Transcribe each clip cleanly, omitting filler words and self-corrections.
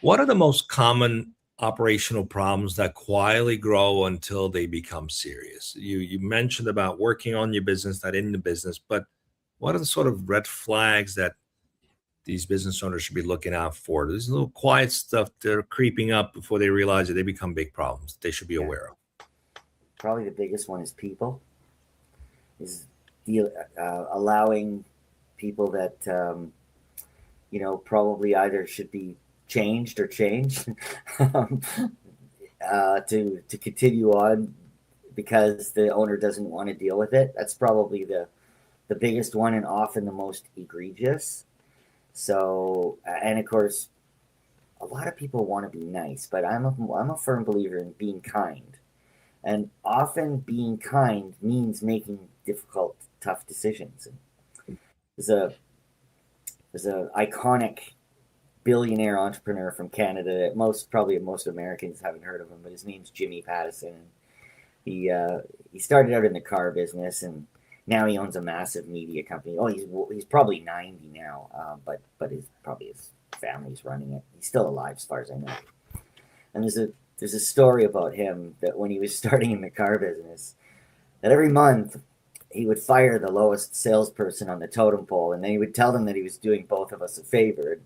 What are the most common operational problems that quietly grow until they become serious? You mentioned about working on your business, not in the business, but what are the sort of red flags that these business owners should be looking out for? There's little quiet stuff that are creeping up before they realize that they become big problems they should be Yeah, aware of. probably the biggest one is people. Is deal allowing people that probably either should be changed or changed um, to continue on because the owner doesn't want to deal with it. That's probably the biggest one and often the most egregious. So, and of course, a lot of people want to be nice, but I'm a firm believer in being kind. And often being kind means making difficult, tough decisions. And there's a there's a iconic billionaire entrepreneur from Canada that most Americans haven't heard of him, but his name's Jimmy Pattison. He started out in the car business, and now he owns a massive media company. Oh, he's probably 90 now, but his family's running it. He's still alive as far as I know. And there's a story about him that when he was starting in the car business, that every month he would fire the lowest salesperson on the totem pole, and then he would tell them that he was doing both of us a favor. And,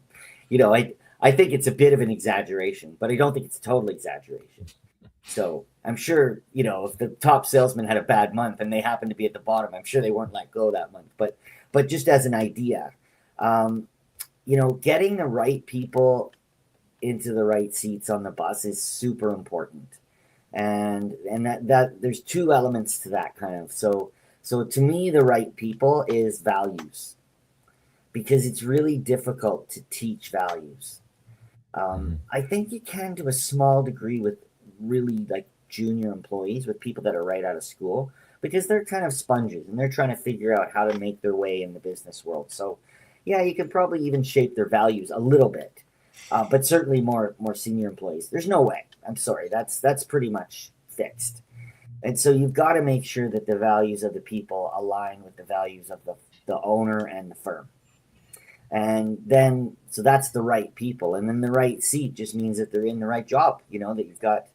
I think it's a bit of an exaggeration, but I don't think it's a total exaggeration. So I'm sure, if the top salesman had a bad month and they happened to be at the bottom, I'm sure they weren't let go that month. But just as an idea, um, getting the right people into the right seats on the bus is super important. And that there's two elements to that kind of. So to me, the right people is values because it's really difficult to teach values. Mhm. I think you can to a small degree with really like junior employees, with people that are right out of school, because they're kind of sponges and they're trying to figure out how to make their way in the business world. So, yeah, you could probably even shape their values a little bit, but certainly more senior employees. There's no way. I'm sorry. That's pretty much fixed. And so you've got to make sure that the values of the people align with the values of the owner and the firm. And then, so that's the right people. And then the right seat just means that they're in the right job, that you've got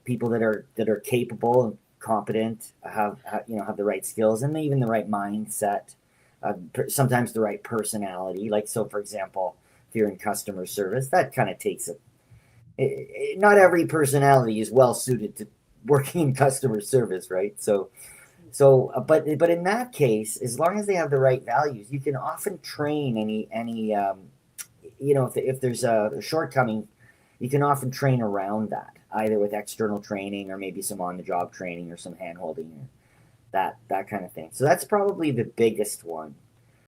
people that are capable and competent, have the right skills and even the right mindset, sometimes the right personality. Like, so for example, if you're in customer service, that kind of takes not every personality is well suited to working in customer service, right? But in that case, as long as they have the right values, you can often train any if there's a shortcoming, you can often train around that, either with external training or maybe some on the job training or some hand holding or that kind of thing. So that's probably the biggest one.